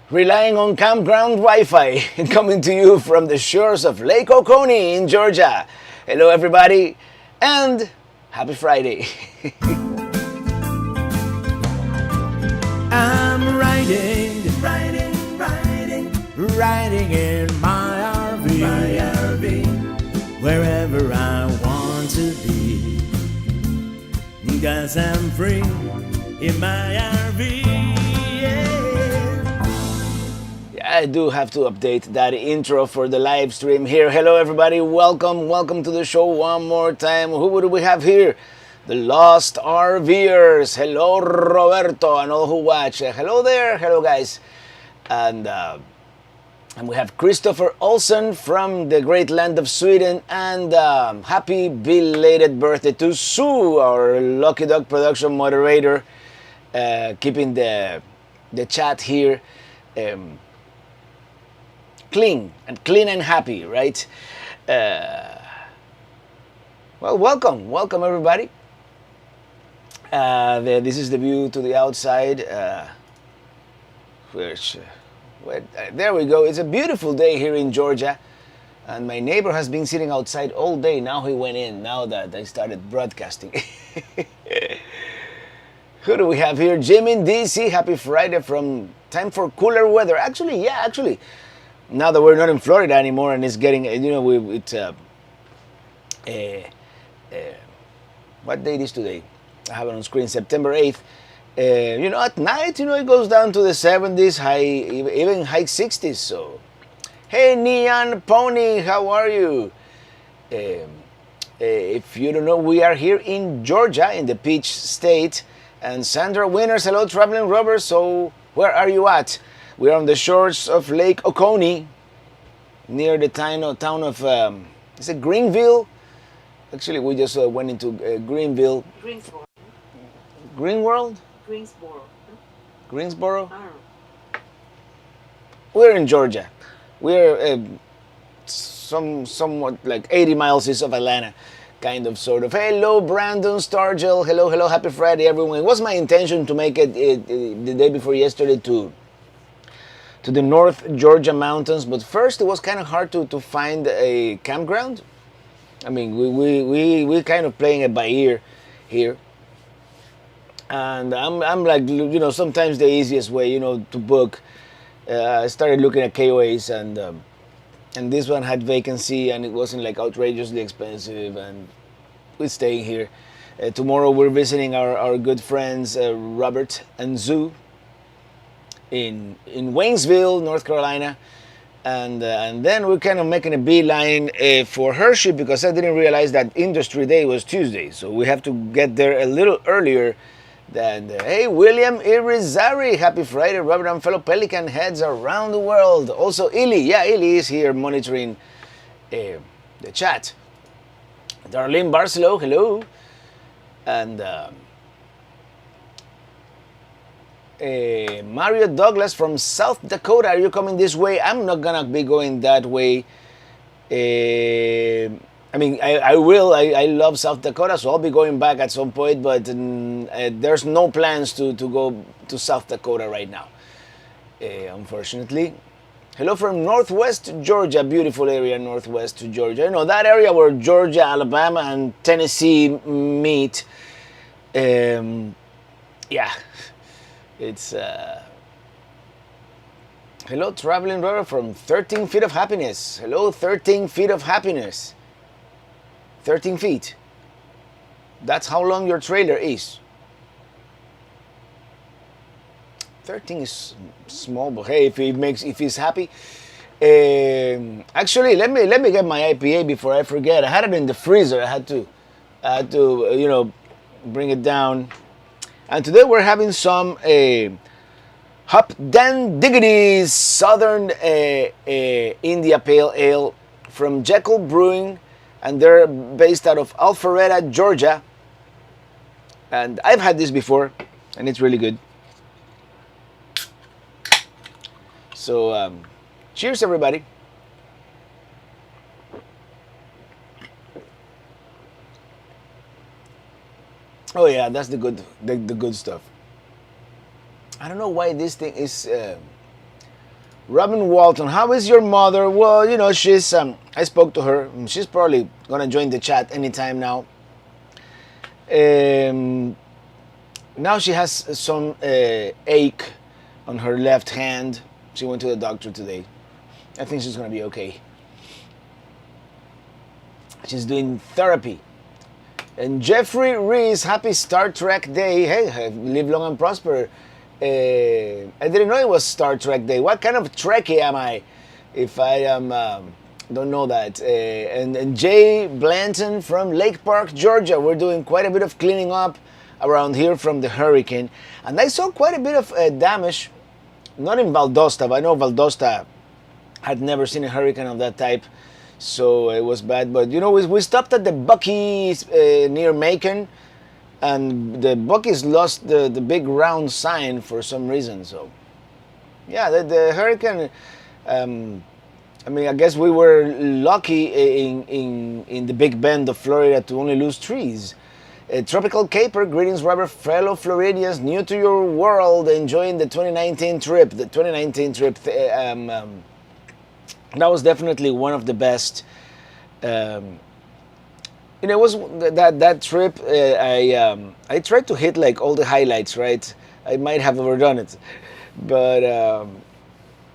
relying on campground Wi-Fi, coming to you from the shores of Lake Oconee in Georgia. Hello, everybody, and happy Friday. I'm riding in my RV, wherever I want to be. 'Cause I'm free in my RV. Yeah, I do have to update that intro for the live stream here. Hello, everybody. Welcome to the show one more time. Who do we have here? The Lost RVers. Hello, Roberto, and all who watch. Hello there. Hello, guys. And we have Christopher Olsen from the great land of Sweden. And happy belated birthday to Sue, our Lucky Dog production moderator, keeping the chat here clean and happy, right? Well, welcome everybody. This is the view to the outside. There we go. It's a beautiful day here in Georgia, and my neighbor has been sitting outside all day. Now he went in. Now that I started broadcasting. Who do we have here? Jim in DC. Happy Friday from time for cooler weather. Actually, now that we're not in Florida anymore, and it's getting, what date is today? I have it on screen, September 8th. At night, it goes down to the 70s, even high 60s. So, hey, Neon Pony, how are you? If you don't know, we are here in Georgia, in the Peach State. And Sandra Winners, hello, Traveling Robber. So, where are you at? We're on the shores of Lake Oconee, near the town of, is it Greenville? Actually, we just went into Greenville. Greensboro. Greenworld? Greensboro. Greensboro? I don't know. We're in Georgia. We're somewhat like 80 miles east of Atlanta, kind of, sort of. Hello, Brandon Stargell. Hello, happy Friday, everyone. It was my intention to make it the day before yesterday to the North Georgia mountains, but first it was kind of hard to find a campground. I mean, we kind of playing it by ear here. And I'm like, sometimes the easiest way, to book. I started looking at KOAs, and this one had vacancy, and it wasn't like outrageously expensive, and we're staying here. Tomorrow we're visiting our good friends Robert and Zoo in Waynesville, North Carolina. And then we're kind of making a beeline for Hershey, because I didn't realize that Industry Day was Tuesday. So we have to get there a little earlier than, hey, William Irizarry, happy Friday, Robert, and fellow Pelican heads around the world. Also, Illy is here monitoring the chat. Darlene Barcelo, hello. And Mario Douglas from South Dakota, are you coming this way? I'm not gonna be going that way. I will. I love South Dakota, so I'll be going back at some point, but there's no plans to go to South Dakota right now, unfortunately. Hello from Northwest Georgia, beautiful area, Northwest Georgia. That area where Georgia, Alabama, and Tennessee meet. It's hello, Traveling River from 13 Feet of Happiness. Hello, 13 Feet of Happiness. 13 feet. That's how long your trailer is. 13 is small, but hey, if he's happy. Actually, let me get my IPA before I forget. I had it in the freezer. I had to bring it down. And today we're having some Hop Dan Diggity's Southern India Pale Ale from Jekyll Brewing, and they're based out of Alpharetta, Georgia. And I've had this before, and it's really good. So, cheers, everybody. Oh yeah, that's the good stuff. I don't know why this thing is Robin Walton, how is your mother? Well, she's. I spoke to her. She's probably gonna join the chat anytime now. Um, Now she has some ache on her left hand. She went to the doctor today. I think she's gonna be okay. She's doing therapy. And Jeffrey Reese, happy Star Trek Day. Hey, live long and prosper. I didn't know it was Star Trek Day. What kind of Trekkie am I? If I am, don't know that. And Jay Blanton from Lake Park, Georgia. We're doing quite a bit of cleaning up around here from the hurricane. And I saw quite a bit of damage, not in Valdosta, but I know Valdosta had never seen a hurricane of that type. So it was bad, but we stopped at the Buc-ee's near Macon, and the Buc-ee's lost the big round sign for some reason. So yeah, the hurricane. I guess we were lucky in the Big Bend of Florida to only lose trees. Tropical Caper, greetings, Robert, fellow Floridians, new to your world, enjoying the 2019 trip. The 2019 trip. That was definitely one of the best. It was that trip. I tried to hit like all the highlights, right? I might have overdone it, but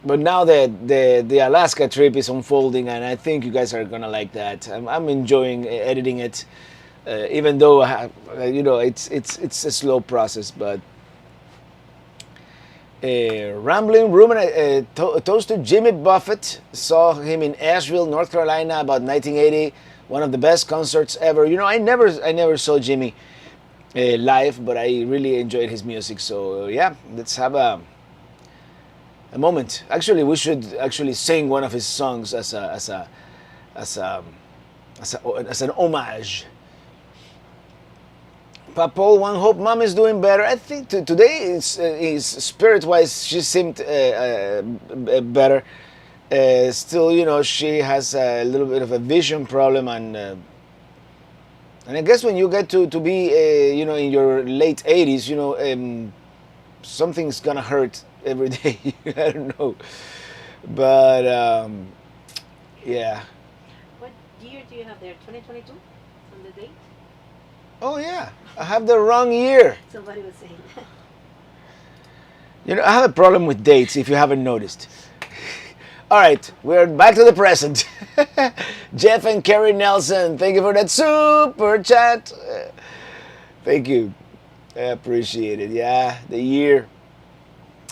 now the Alaska trip is unfolding, and I think you guys are gonna like that. I'm enjoying editing it, even though it's a slow process, but. Rambling Rumen, toast to Jimmy Buffett. Saw him in Asheville, North Carolina, about 1980. One of the best concerts ever. I never saw Jimmy live, but I really enjoyed his music. So yeah, let's have a moment. Actually, we should actually sing one of his songs as an homage. Paul, one hope mom is doing better. I think today is spirit-wise she seemed better. Still, she has a little bit of a vision problem, and I guess when you get to be in your late 80s, something's gonna hurt every day. I don't know, but yeah. What year do you have there? 2022 on the date? Oh yeah, I have the wrong year. Somebody was saying. I have a problem with dates, if you haven't noticed. All right, we're back to the present. Jeff and Kerry Nelson, thank you for that super chat. Thank you. I appreciate it. Yeah, the year.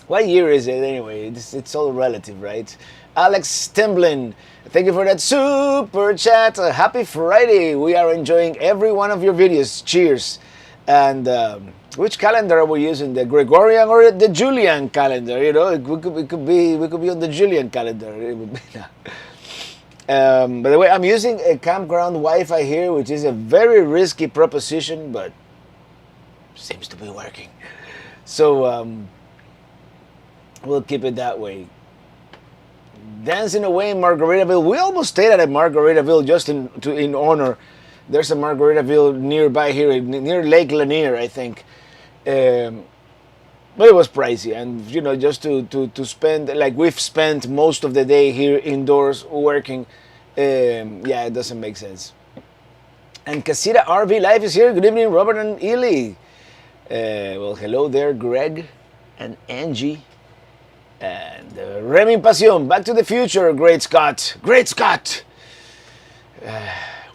What year is it anyway? It's all relative, right? Alex Timblin, thank you for that super chat. Happy Friday. We are enjoying every one of your videos. Cheers. And which calendar are we using? The Gregorian or the Julian calendar? We could be on the Julian calendar. It would be by the way, I'm using a campground Wi-Fi here, which is a very risky proposition, but seems to be working. So we'll keep it that way. Dancing away in Margaritaville. We almost stayed at a Margaritaville just in honor. There's a Margaritaville nearby here, near Lake Lanier, I think. But it was pricey, and just to spend, like we've spent most of the day here indoors working. Yeah, it doesn't make sense. And Casita RV Life is here. Good evening, Robert and Ely. Well, hello there, Greg and Angie. And Remy Pasión, Back to the Future, Great Scott. Great Scott!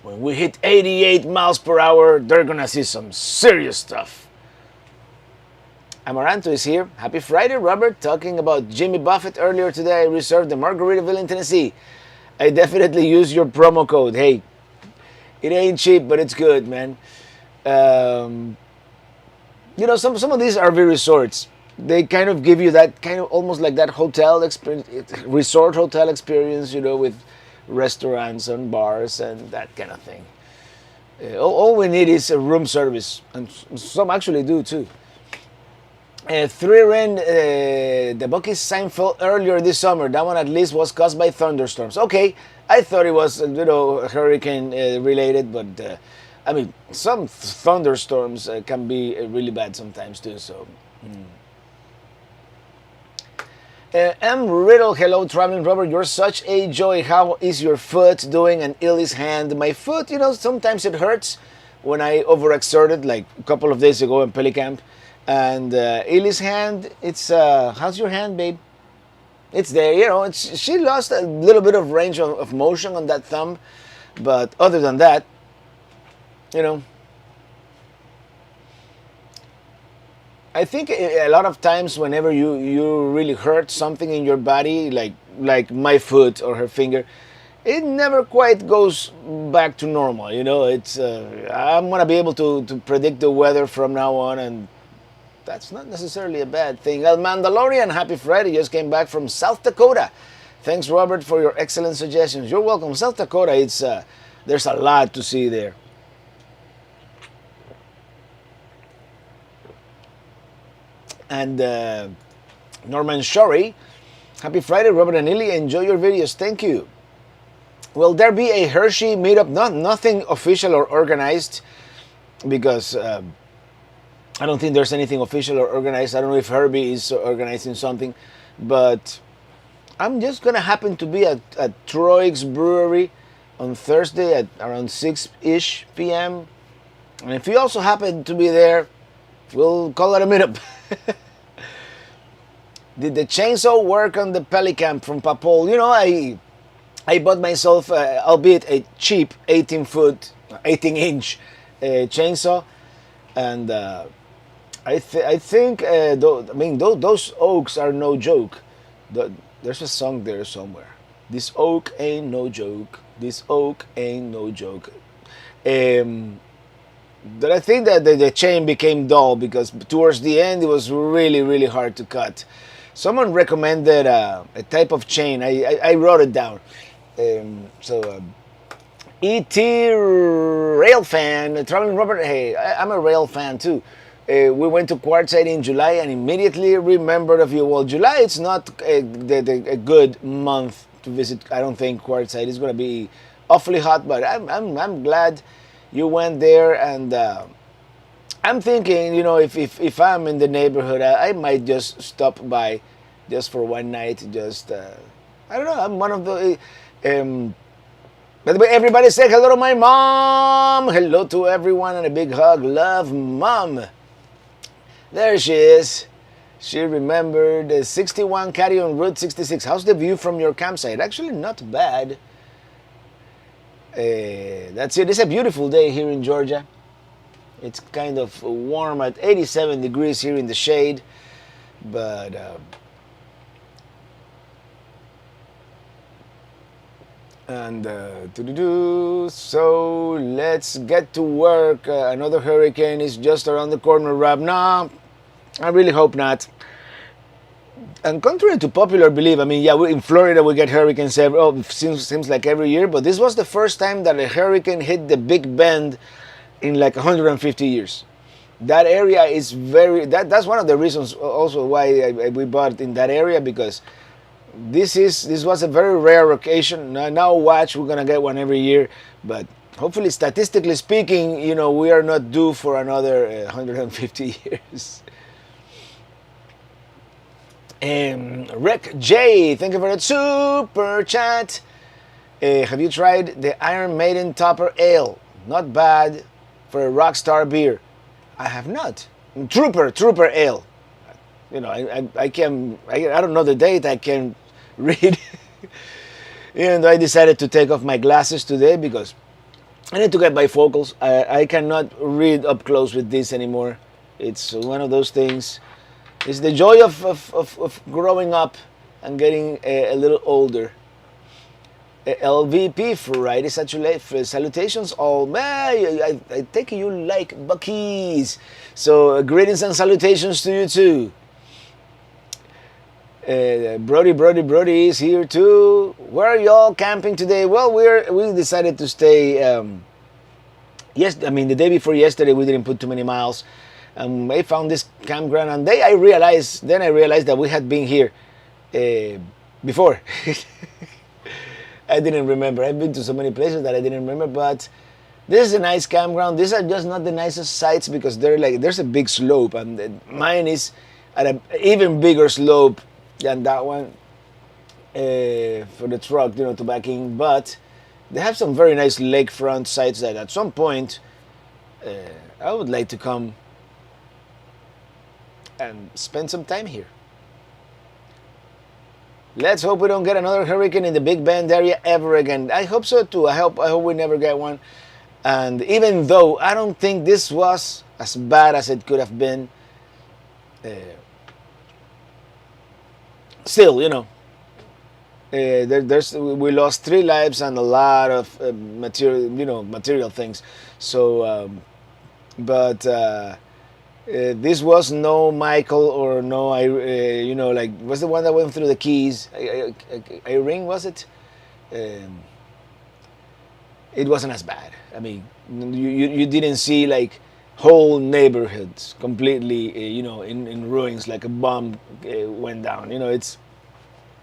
When we hit 88 miles per hour, they're gonna see some serious stuff. Amaranto is here. Happy Friday, Robert. Talking about Jimmy Buffett earlier today, I reserved the Margaritaville in Tennessee. I definitely use your promo code. Hey, it ain't cheap, but it's good, man. Some of these RV resorts, they kind of give you that kind of almost like that hotel experience, resort hotel experience, with restaurants and bars and that kind of thing. All we need is a room service, and some actually do too. 3REN, the Buc-ee's sign fell earlier this summer. That one at least was caused by thunderstorms. Okay, I thought it was hurricane related, but some thunderstorms can be really bad sometimes too. So. M. Riddle, hello, Traveling Robert. You're such a joy. How is your foot doing? And Illy's hand. My foot, sometimes it hurts when I overexerted, like a couple of days ago in Pelicamp. And Illy's hand, it's, how's your hand, babe? It's there, she lost a little bit of range of motion on that thumb. But other than that, I think a lot of times whenever you really hurt something in your body, like my foot or her finger, it never quite goes back to normal. It's I'm gonna be able to predict the weather from now on, and that's not necessarily a bad thing. El Mandalorian, happy Friday, just came back from South Dakota. Thanks, Robert, for your excellent suggestions. You're welcome. South Dakota, it's there's a lot to see there. And Norman Shorey, happy Friday, Robert and Illy. Enjoy your videos. Thank you. Will there be a Hershey meetup? Nothing official or organized, because I don't think there's anything official or organized. I don't know if Herbie is organizing something, but I'm just gonna happen to be at Troig's Brewery on Thursday at around 6-ish p.m. And if you also happen to be there, we'll call it a meetup. Did the chainsaw work on the Pelicamp from Papol? I bought myself, albeit a cheap 18-inch chainsaw, and I think those oaks are no joke. There's a song there somewhere. This oak ain't no joke. This oak ain't no joke. But I think that the chain became dull because towards the end it was really, really hard to cut. Someone recommended a type of chain. I wrote it down. E.T. Rail fan, Traveling Robert. Hey, I'm a rail fan too. We went to Quartzsite in July and immediately remembered of you. Well, July it's not a good month to visit. I don't think Quartzsite is going to be awfully hot, but I'm glad you went there, and I'm thinking, if I'm in the neighborhood, I might just stop by just for one night. Just I don't know. I'm one of the. By the way, everybody say hello to my mom. Hello to everyone and a big hug. Love, Mom. There she is. She remembered 61 Caddy on Route 66. How's the view from your campsite? Actually, not bad. That's it. It's a beautiful day here in Georgia. It's kind of warm at 87 degrees here in the shade, but so let's get to work. Another hurricane is just around the corner, Rob. No, I really hope not. And contrary to popular belief, in Florida we get hurricanes seems like every year, but this was the first time that a hurricane hit the Big Bend in like 150 years. That area is that's one of the reasons also why we bought in that area, because this was a very rare occasion. Now watch, we're gonna get one every year, but hopefully, statistically speaking, we are not due for another 150 years. Rick J, thank you for that super chat. Have you tried the Iron Maiden Topper Ale? Not bad for a Rockstar beer. I have not. Trooper Ale. I don't know the date. I can read. Even though I decided to take off my glasses today because I need to get bifocals. I cannot read up close with this anymore. It's one of those things. It's the joy of growing up and getting a little older. LVP, Friday salutations. Oh man, I take it you like Buc-ee's. So greetings and salutations to you too. Brody is here too. Where are y'all camping today? Well, we decided to stay. The day before yesterday we didn't put too many miles. I found this campground, and then I realized that we had been here before. I didn't remember. I've been to so many places that I didn't remember, but this is a nice campground. These are just not the nicest sites because there's a big slope, and mine is at an even bigger slope than that one for the truck, to back in. But they have some very nice lakefront sites that at some point I would like to come and spend some time here. Let's hope we don't get another hurricane in the Big Bend area ever again. I hope so too. I hope we never get one. And even though I don't think this was as bad as it could have been, still, we lost 3 lives and a lot of material things. So, but this was no Michael or no, was the one that went through the Keys? Irene, was it? It wasn't as bad. I mean, you didn't see like whole neighborhoods completely, in ruins, like a bomb went down.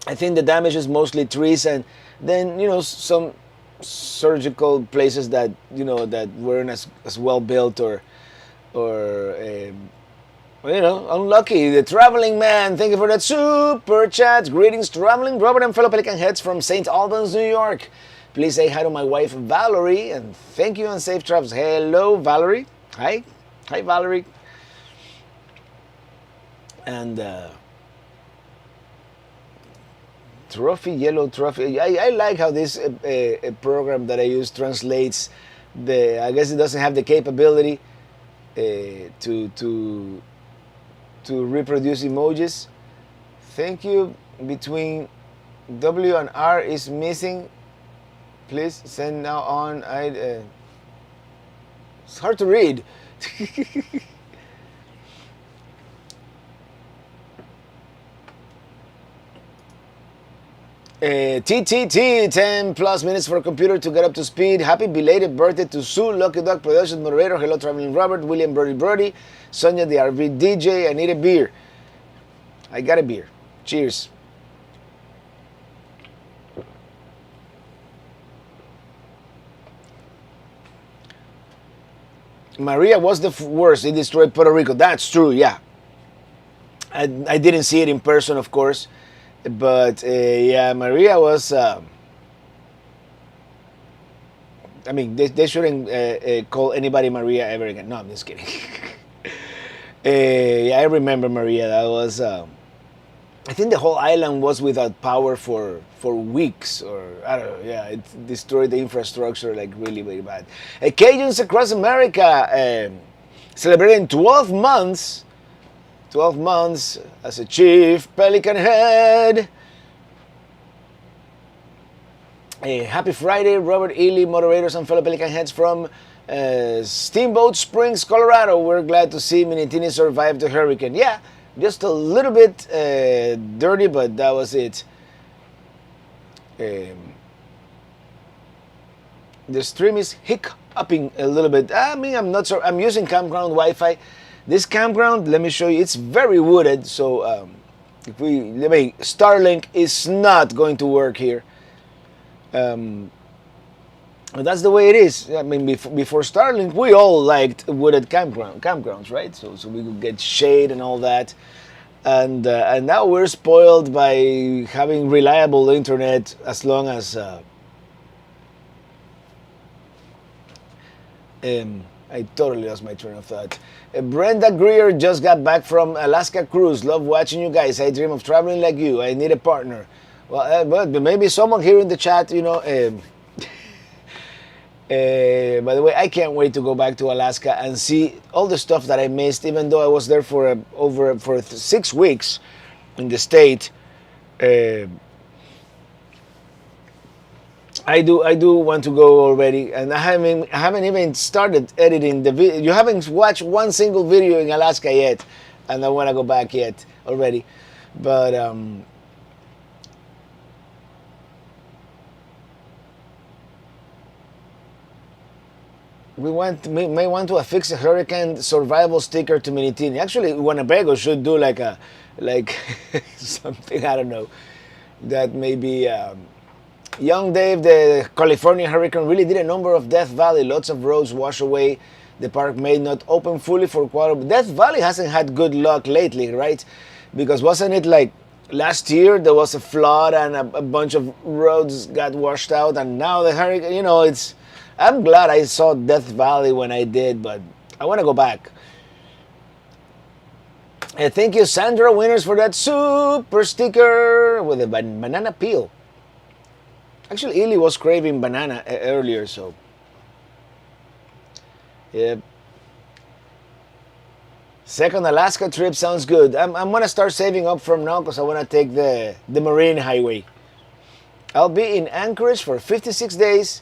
I think the damage is mostly trees and then, some surgical places that, that weren't as well built or unlucky. The Traveling Man, thank you for that super chat. Greetings, Traveling Robert and fellow Pelican Heads from St. Albans, New York. Please say hi to my wife, Valerie, and thank you and safe travels. Hello, Valerie. Hi, Valerie. And Yellow Trophy. I like how this program that I use translates I guess it doesn't have the capability to reproduce emojis. Thank you. Between W and R is missing. Please send now on. It's hard to read. TTT, 10 plus minutes for a computer to get up to speed. Happy belated birthday to Sue, Lucky Dog Productions moderator. Hello, Traveling Robert, William Brody, Sonia, the RV DJ. I need a beer. I got a beer. Cheers. Maria was the worst. It destroyed Puerto Rico. That's true, yeah. I didn't see it in person, of course. But, yeah, Maria was... I mean, they shouldn't call anybody Maria ever again. No, I'm just kidding. Yeah, I remember Maria. That was... I think the whole island was without power for weeks, or I don't know. Yeah, it destroyed the infrastructure like really, really bad. Cajuns across America celebrating 12 months. 12 months as a chief Pelican Head. Happy Friday, Robert Ely, moderators and fellow Pelican Heads from Steamboat Springs, Colorado. We're glad to see Minitini survive the hurricane. Yeah. Just a little bit dirty, but that was it. The stream is hiccuping a little bit. I mean, I'm not sure. I'm using campground Wi-Fi. This campground, let me show you, it's very wooded. So Starlink is not going to work here. But that's the way it is. I mean, before Starlink, we all liked wooded campgrounds, right? So we could get shade and all that. And now we're spoiled by having reliable internet as long as... I totally lost my train of thought. Brenda Greer just got back from Alaska cruise. Love watching you guys. I dream of traveling like you. I need a partner. Well, but maybe someone here in the chat, by the way, I can't wait to go back to Alaska and see all the stuff that I missed, even though I was there for 6 weeks in the state. I do want to go already, and I haven't even started editing the video. You haven't watched one single video in Alaska yet, and I want to go back yet already, but we may want to affix a hurricane survival sticker to Minitini. Actually, Winnebago should do like something, I don't know, that maybe Young Dave, the California hurricane really did a number of Death Valley. Lots of roads wash away. The park may not open fully for quite. Death Valley hasn't had good luck lately, right? Because wasn't it like last year there was a flood and a bunch of roads got washed out, and now the hurricane. It's. I'm glad I saw Death Valley when I did, but I want to go back. Thank you, Sandra Winners, for that super sticker with a banana peel. Actually, Ely was craving banana earlier, so. Yep. Second Alaska trip sounds good. I'm going to start saving up from now because I want to take the Marine Highway. I'll be in Anchorage for 56 days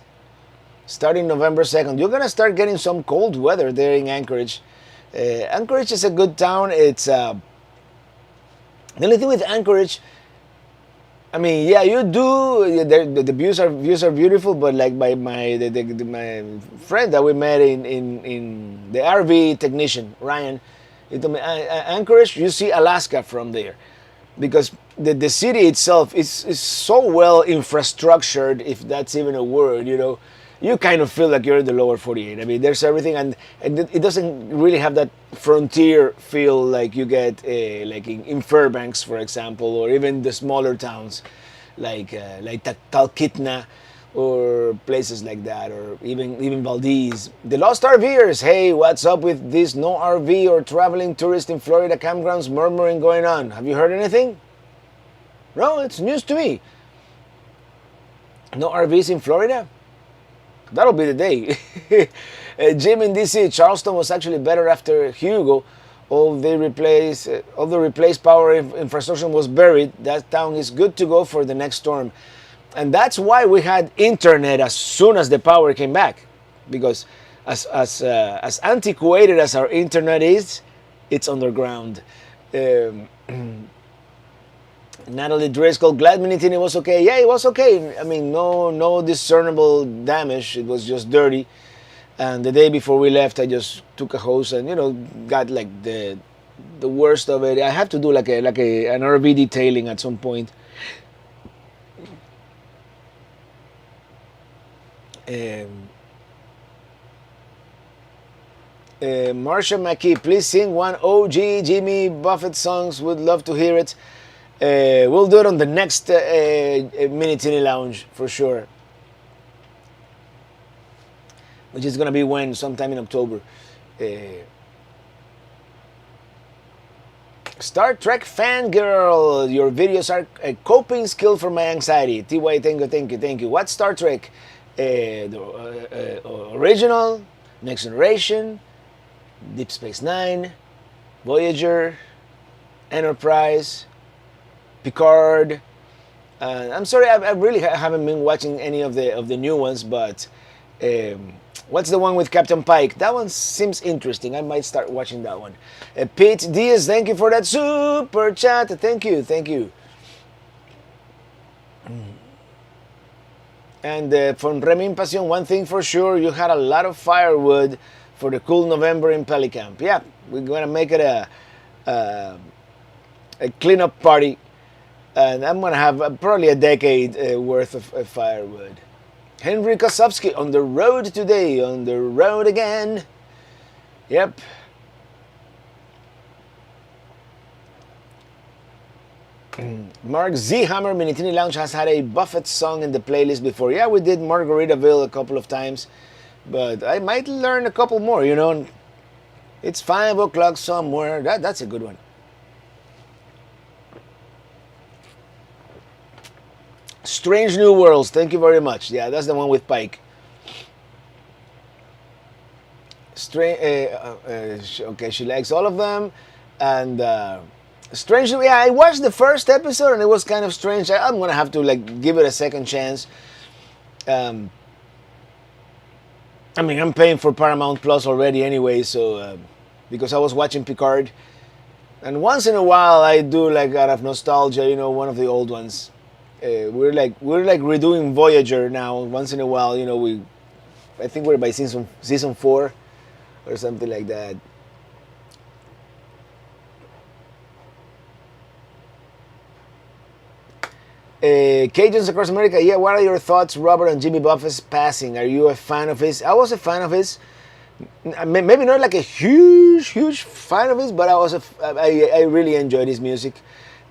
starting November 2nd. You're going to start getting some cold weather there in Anchorage. Anchorage is a good town. It's the only thing with Anchorage, I mean, yeah, you do. The views are beautiful, but like my friend that we met in the RV technician Ryan, he told me Anchorage, you see Alaska from there, because the city itself is so well infrastructured, if that's even a word. You kind of feel like you're in the lower 48. I mean, there's everything, and it doesn't really have that frontier feel like you get like in Fairbanks, for example, or even the smaller towns like Talkeetna or places like that, or even Valdez. The Lost RVers, hey, what's up with this no RV or traveling tourist in Florida campgrounds murmuring going on? Have you heard anything? No, it's news to me. No RVs in Florida? That'll be the day. Jim in DC, Charleston was actually better after Hugo. All the replaced power infrastructure was buried. That town is good to go for the next storm. And that's why we had internet as soon as the power came back. Because as antiquated as our internet is, it's underground. Natalie Driscoll, glad Minitini was okay. Yeah, it was okay. I mean, no discernible damage. It was just dirty. And the day before we left, I just took a hose and got like the worst of it. I have to do like an RV detailing at some point. Marsha McKee, please sing one OG Jimmy Buffett songs. Would love to hear it. We'll do it on the next Minitini Lounge for sure, which is gonna be sometime in October. Star Trek fangirl, your videos are a coping skill for my anxiety. TY, thank you. What Star Trek? The original, Next Generation, Deep Space Nine, Voyager, Enterprise, Picard. I'm sorry, I really haven't been watching any of the new ones, but what's the one with Captain Pike? That one seems interesting. I might start watching that one. Pete Diaz, thank you for that super chat. Thank you. And from Remin Passion, one thing for sure, you had a lot of firewood for the cool November in Pelicamp. Yeah, we're gonna make it a cleanup party. And I'm going to have probably a decade worth of firewood. Henry Kosovsky, on the road today, on the road again. Yep. Mark Z. Hammer, Minitini Lounge has had a Buffett song in the playlist before. Yeah, we did Margaritaville a couple of times. But I might learn a couple more, It's 5 o'clock somewhere. That's a good one. Strange New Worlds, thank you very much. Yeah, that's the one with Pike. Okay, she likes all of them. And Strange, yeah, I watched the first episode and it was kind of strange. I'm going to have to give it a second chance. I mean, I'm paying for Paramount Plus already anyway, so because I was watching Picard. And once in a while I do, out of nostalgia, one of the old ones. We're redoing Voyager now. Once in a while, I think we're by season 4 or something like that. Cajuns across America. Yeah, what are your thoughts, Robert, on Jimmy Buffett's passing? Are you a fan of his? I was a fan of his. Maybe not like a huge fan of his, but I really enjoyed his music.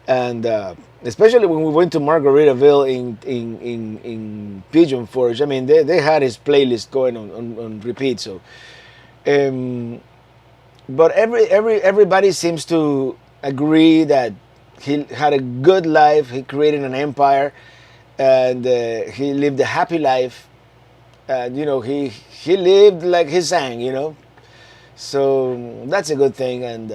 and especially when we went to Margaritaville in Pigeon Forge. I mean, they had his playlist going on repeat. So, um, but everybody seems to agree that he had a good life. He created an empire, and he lived a happy life. And he lived like he sang. So that's a good thing. And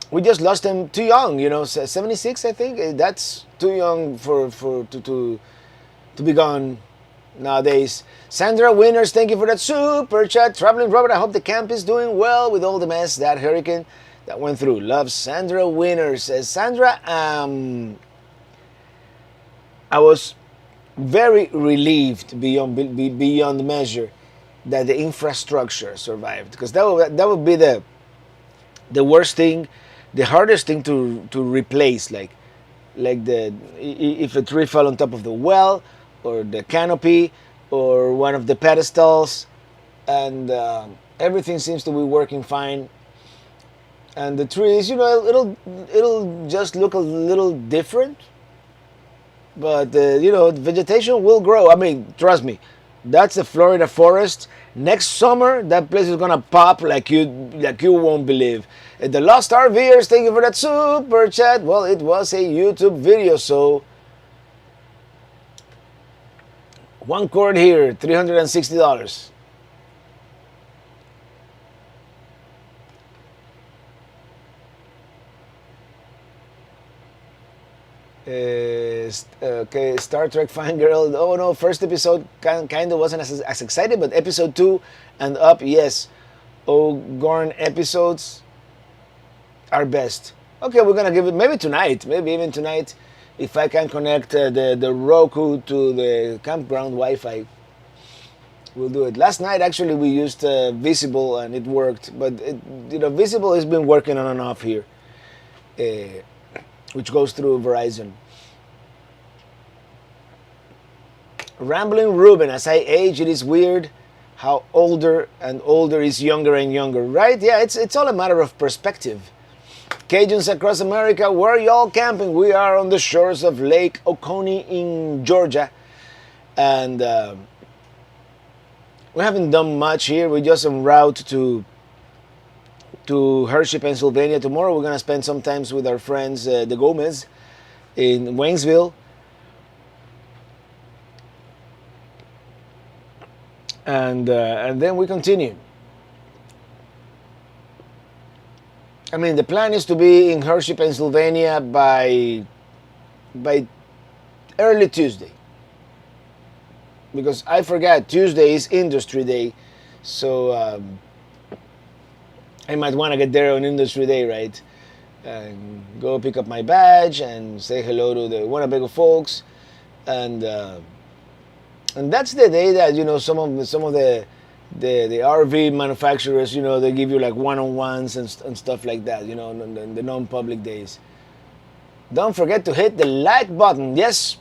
we just lost him too young. 76, I think. That's too young to be gone nowadays. Sandra Winners, thank you for that super chat. Traveling Robert, I hope the camp is doing well with all the mess that hurricane that went through. Love, Sandra Winners. Says Sandra, I was very relieved beyond measure that the infrastructure survived, because that would be the worst thing, the hardest thing to replace, like if a tree fell on top of the well or the canopy or one of the pedestals, and everything seems to be working fine. And the trees, it'll just look a little different, but the vegetation will grow. I mean, trust me, that's a Florida forest. Next summer, that place is gonna pop like you won't believe. The Lost RVers, thank you for that super chat. Well, it was a YouTube video, so one cord here, $360. Okay, Star Trek fangirl. Oh no, first episode kind of wasn't as excited, but episode 2 and up, yes. Gorn episodes are best. Okay, we're gonna give it maybe tonight, maybe even tonight, if I can connect the Roku to the campground Wi-Fi. We'll do it. Last night actually we used Visible and it worked, but Visible has been working on and off here. Which goes through Verizon. Rambling Ruben, as I age, it is weird how older and older is younger and younger, right? Yeah, it's all a matter of perspective. Cajuns across America, where are y'all camping? We are on the shores of Lake Oconee in Georgia, and we haven't done much here. We're just en route to Hershey, Pennsylvania. Tomorrow we're going to spend some time with our friends, the Gomez, in Waynesville. And then we continue. I mean, the plan is to be in Hershey, Pennsylvania by early Tuesday. Because I forgot, Tuesday is Industry Day. So I might want to get there on Industry Day, right? And go pick up my badge and say hello to the Winnebago folks, and that's the day that some of the RV manufacturers, they give you like one-on-ones and stuff like that, the non-public days. Don't forget to hit the like button. Yes,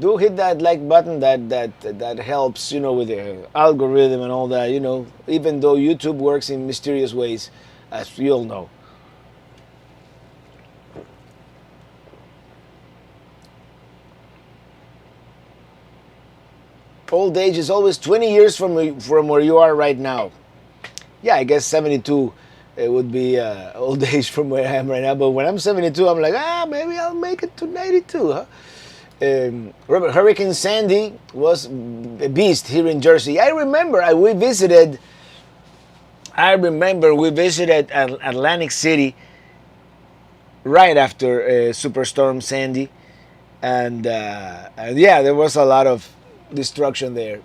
do hit that like button. That helps, with the algorithm and all that, even though YouTube works in mysterious ways, as we all know. Old age is always 20 years from where you are right now. Yeah, I guess 72 it would be old age from where I am right now. But when I'm 72, I'm like, maybe I'll make it to 92, huh? Robert, Hurricane Sandy was a beast here in Jersey. I remember we visited Atlantic City right after Superstorm Sandy, and yeah, there was a lot of destruction there.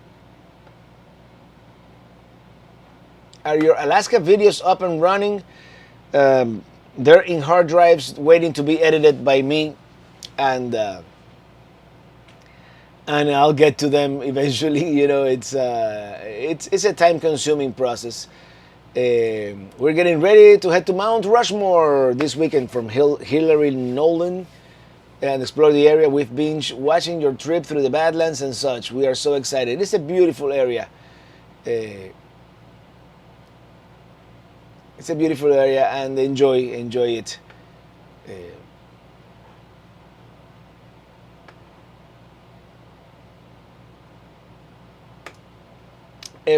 Are your Alaska videos up and running? They're in hard drives waiting to be edited by me, and I'll get to them eventually. It's a time-consuming process. We're getting ready to head to Mount Rushmore this weekend from Hillary Nolan and explore the area. We've been watching your trip through the Badlands and such. We are so excited. It's a beautiful area. It's a beautiful area, and enjoy it.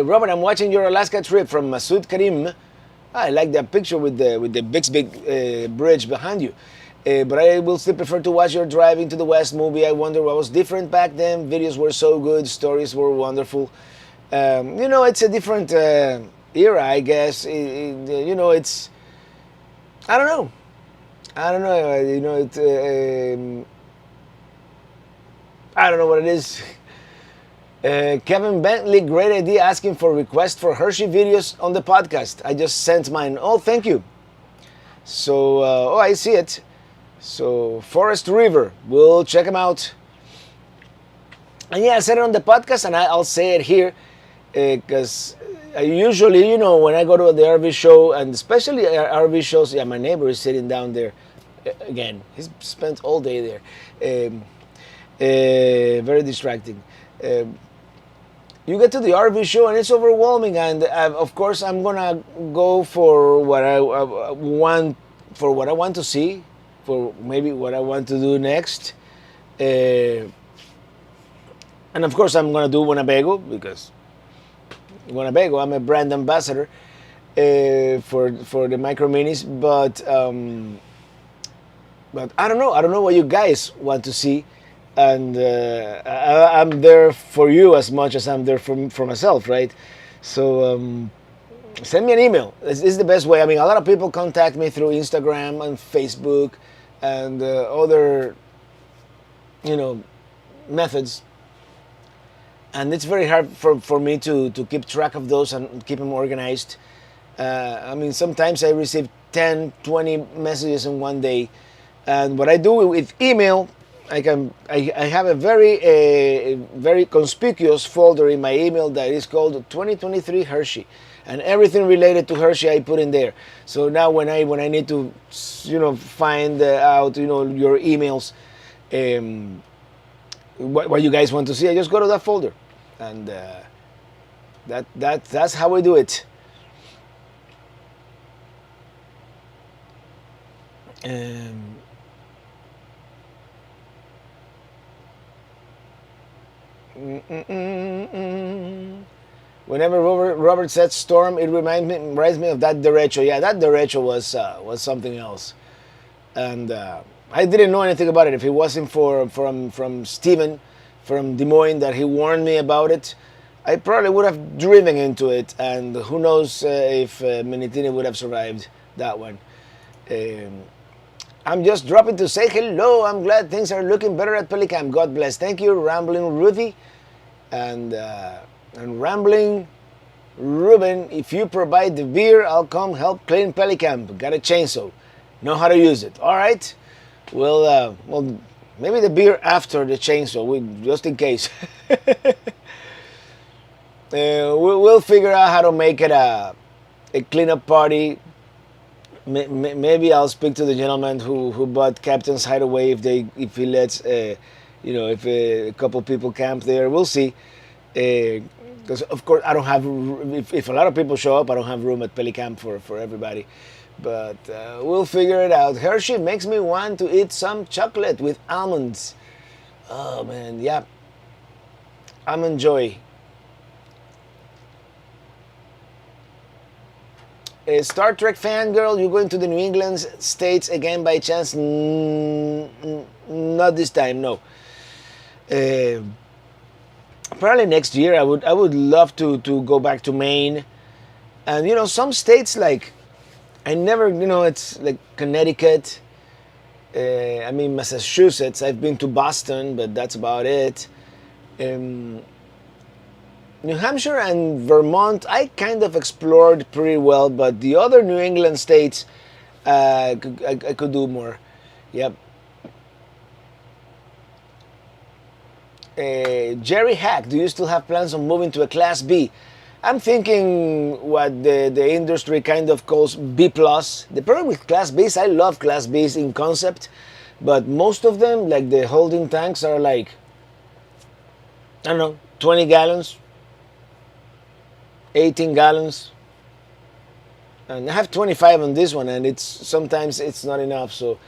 Robert, I'm watching your Alaska trip from Masood Karim. I like that picture with the big bridge behind you. But I will still prefer to watch your Driving to the West movie. I wonder what was different back then. Videos were so good, stories were wonderful. It's a different era, I guess. It's I don't know. I don't know. I don't know what it is. Kevin Bentley, great idea, asking for requests for Hershey videos on the podcast. I just sent mine. Oh, thank you. So, I see it. So, Forest River, we'll check them out. And yeah, I said it on the podcast, and I'll say it here, because I usually, when I go to the RV show, and especially RV shows, yeah, my neighbor is sitting down there. Again, he's spent all day there. Very distracting. You get to the RV show and it's overwhelming, and of course I'm gonna go for what I want to see, for maybe what I want to do next, and of course I'm gonna do Winnebago, because Winnebago, I'm a brand ambassador for the Micro Minis, but I don't know what you guys want to see. And I'm there for you as much as I'm there for myself, right? So send me an email. This is the best way. I mean, a lot of people contact me through Instagram and Facebook and other, methods. And it's very hard for me to keep track of those and keep them organized. I mean, sometimes I receive 10, 20 messages in one day. And what I do with email, I have a very conspicuous folder in my email that is called 2023 Hershey, and everything related to Hershey I put in there. So now when I need to find out your emails, what you guys want to see, I just go to that folder, and that's how we do it. Whenever Robert said storm, it reminds me of that derecho. Yeah, that derecho was something else, and I didn't know anything about it. If it wasn't from Steven from Des Moines that he warned me about it, I probably would have driven into it, and who knows if Minitini would have survived that one. I'm just dropping to say hello. I'm glad things are looking better at Pelicamp. God bless. Thank you, Rambling Ruthie. And Rambling Ruben, if you provide the beer, I'll come help clean Pelicamp. Got a chainsaw. Know how to use it. All right. Well, maybe the beer after the chainsaw, just in case. We'll figure out how to make it a cleanup party. Maybe I'll speak to the gentleman who bought Captain's Hideaway if he lets if a couple people camp there. We'll see. Because of course I don't have. If a lot of people show up, I don't have room at Pelicamp for everybody. But we'll figure it out. Hershey makes me want to eat some chocolate with almonds. Oh man, yeah. Almond Joy. A Star Trek fangirl, you going to the New England states again by chance? Not this time, no. Probably next year. I would love to go back to Maine, and some states like I never it's like Connecticut. I mean Massachusetts. I've been to Boston, but that's about it. New Hampshire and Vermont, I kind of explored pretty well, but the other New England states, I could do more. Yep. Jerry Hack, do you still have plans on moving to a Class B? I'm thinking what the industry kind of calls B+. The problem with Class Bs, I love Class Bs in concept, but most of them, like the holding tanks, are like, I don't know, 20 gallons. 18 gallons, and I have 25 on this one, and sometimes it's not enough. So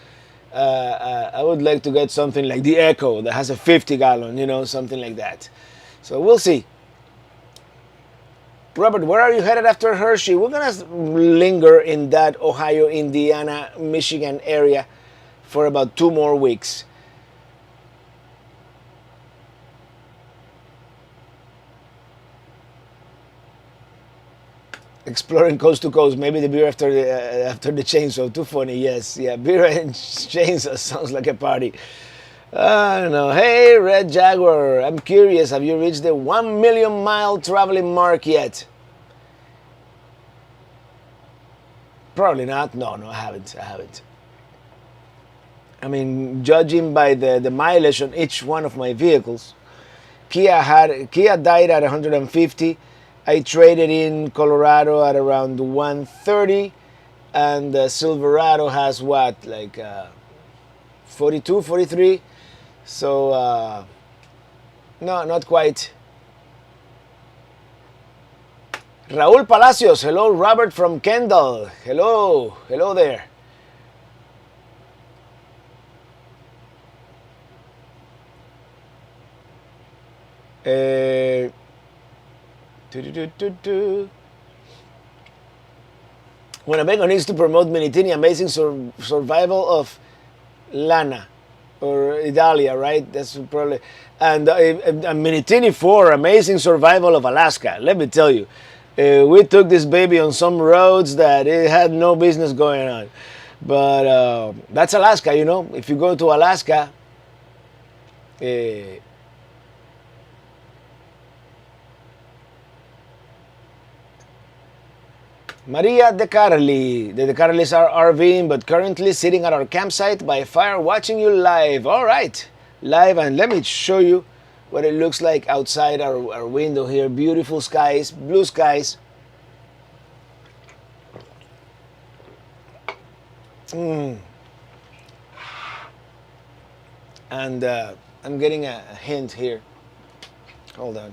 I would like to get something like the Echo that has a 50-gallon, something like that. So we'll see. Robert, where are you headed after Hershey? We're going to linger in that Ohio, Indiana, Michigan area for about 2 more weeks. Exploring coast to coast, maybe the beer after the chainsaw. Too funny, yes, yeah. Beer and chainsaw sounds like a party. I don't know. Hey, Red Jaguar, I'm curious. Have you reached the 1 million mile traveling mark yet? Probably not. No, I haven't. I mean, judging by the mileage on each one of my vehicles, Kia died at 150. I traded in Colorado at around 130, and the Silverado has what, like 42, 43? So, no, not quite. Raúl Palacios, hello. Robert from Kendall, hello there. Winnebago needs to promote Minitini Amazing Survival of Lana or Idalia, right? That's probably, and Minitini 4 Amazing Survival of Alaska. Let me tell you, we took this baby on some roads that it had no business going on, but that's Alaska, If you go to Alaska, Maria De Carli. The De Carlis are RVing, but currently sitting at our campsite by a fire watching you live. All right, live, and let me show you what it looks like outside our window here. Beautiful skies, blue skies. And I'm getting a hint here. Hold on.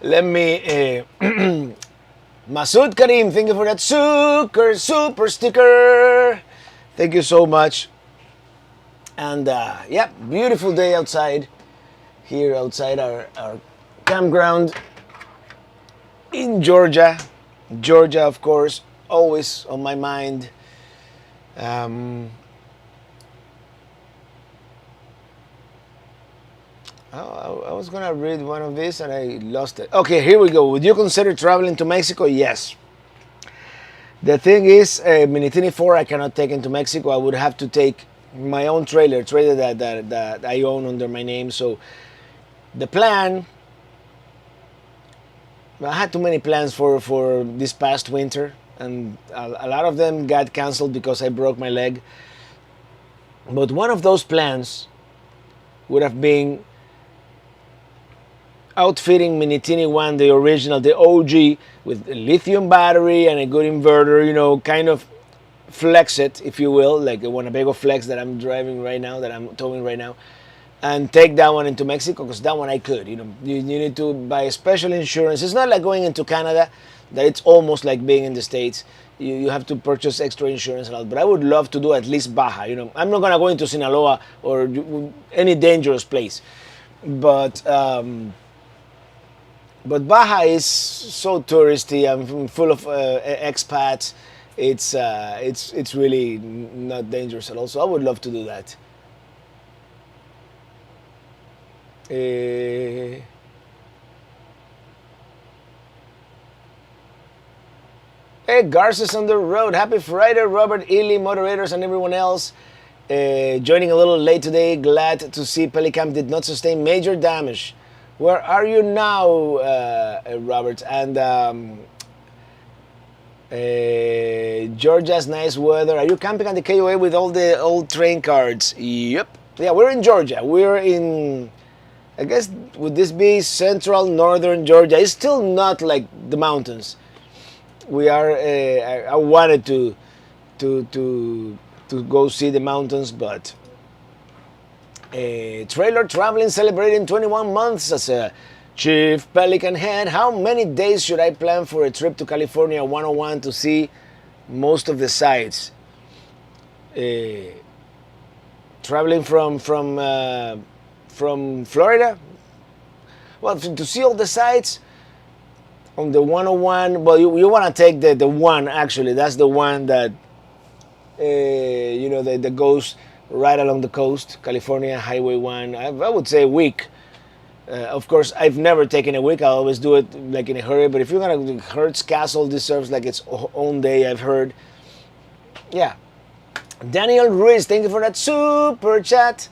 Let me Masood Karim, thank you for that super sticker. Thank you so much. And yeah, beautiful day outside here, outside our campground in Georgia. Georgia, of course, always on my mind. I was gonna read one of these and I lost it. Okay, here we go. Would you consider traveling to Mexico? Yes. The thing is, Minitini 4 I cannot take into Mexico. I would have to take my own trailer that I own under my name. So the plan, I had too many plans for this past winter, and a lot of them got canceled because I broke my leg. But one of those plans would have been outfitting Minitini 1, the original, the OG, with a lithium battery and a good inverter, kind of flex it, if you will, like a Winnebago Flex that I'm driving right now, that I'm towing right now, and take that one into Mexico, because that one I could. You need to buy a special insurance. It's not like going into Canada, that it's almost like being in the States. You have to purchase extra insurance and all, but I would love to do at least Baja. I'm not gonna go into Sinaloa or any dangerous place, but Baja is so touristy and full of expats. It's really not dangerous at all. So I would love to do that. Hey, Garces on the road. Happy Friday, Robert, Ely, moderators, and everyone else. Joining a little late today. Glad to see Pelicam did not sustain major damage. Where are you now, Robert? And Georgia's nice weather. Are you camping at the KOA with all the old train cards? Yep. Yeah, we're in Georgia. We're in, I guess, would this be central, northern Georgia? It's still not like the mountains. We are, I wanted to go see the mountains, but trailer traveling celebrating 21 months as a Chief Pelican Head, how many days should I plan for a trip to California 101 to see most of the sites? Traveling from Florida, well, to see all the sites on the 101. Well, you want to take the one, actually. That's the one that that goes right along the coast, California Highway 1. I would say a week. Of course, I've never taken a week. I always do it like in a hurry. But if you're gonna, Hertz Castle deserves like its own day, I've heard. Yeah. Daniel Ruiz, thank you for that super chat.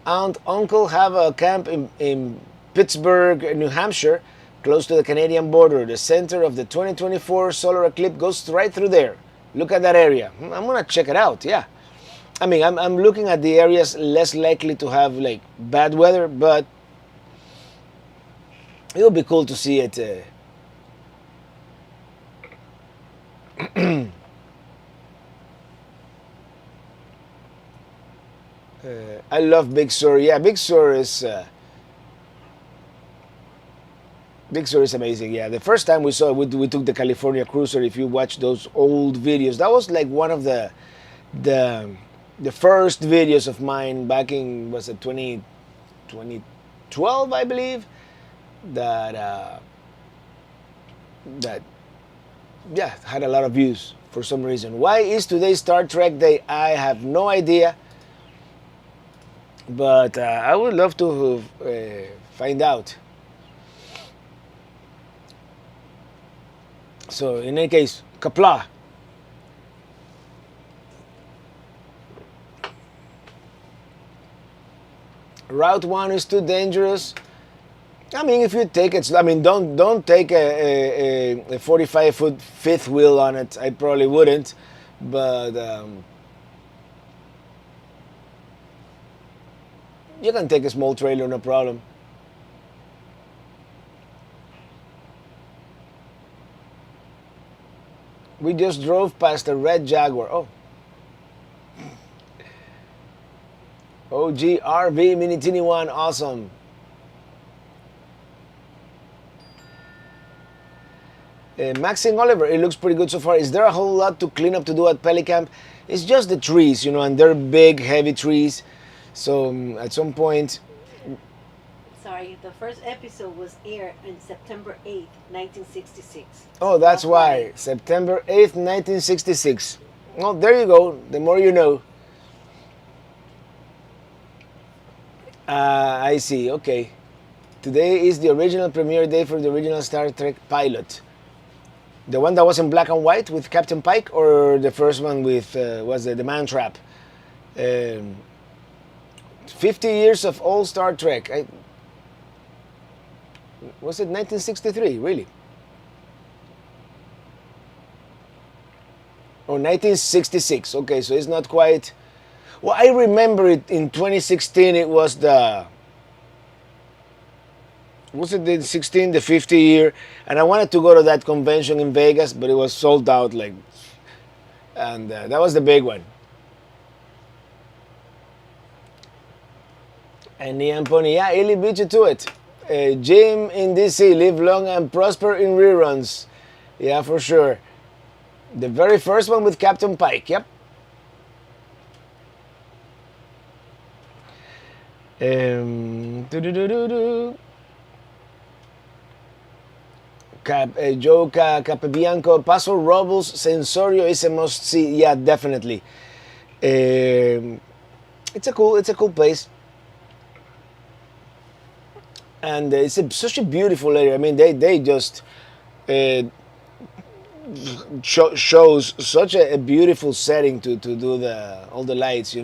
Aunt, uncle have a camp in Pittsburgh, New Hampshire, close to the Canadian border. The center of the 2024 solar eclipse goes right through there. Look at that area. I'm gonna check it out. Yeah. I mean, I'm looking at the areas less likely to have like bad weather, but it would be cool to see it. I love Big Sur. Yeah, Big Sur is amazing. Yeah, the first time we saw it, we took the California Cruiser. If you watch those old videos, that was like one of the first videos of mine back in, was it 2012, I believe. That yeah, had a lot of views for some reason. Why is today Star Trek Day? I have no idea, but I would love to find out. So in any case, Kapla. Route 1 is too dangerous. I mean, if you take it, I mean, don't take a 45-foot fifth wheel on it. I probably wouldn't, but you can take a small trailer, no problem. We just drove past a red Jaguar. Oh. OG RV Mini Tini 1, awesome. Maxine Oliver, it looks pretty good so far. Is there a whole lot to clean up to do at Pelicamp? It's just the trees, and they're big, heavy trees. So at some point... Sorry, the first episode was aired on September 8th, 1966. Oh, that's why. September 8th, 1966. Well, there you go. The more you know. I see. Okay. Today is the original premiere day for the original Star Trek pilot. The one that was in black and white with Captain Pike, or the first one with was the Man Trap? 50 years of old Star Trek. Was it 1963? Really? Or 1966? Okay, so it's not quite. Well, I remember it in 2016. It was the. Was it the 16, the 50 year? And I wanted to go to that convention in Vegas, but it was sold out. And that was the big one. And Ian Pony, yeah, Illy beat you to it. Jim in DC, live long and prosper in reruns. Yeah, for sure. The very first one with Captain Pike, yep. Joe Capabianco, Paso Robles Sensorio is a must see. Yeah, definitely. It's a cool place, and it's such a beautiful area. I mean, they just shows such a beautiful setting to do all the lights,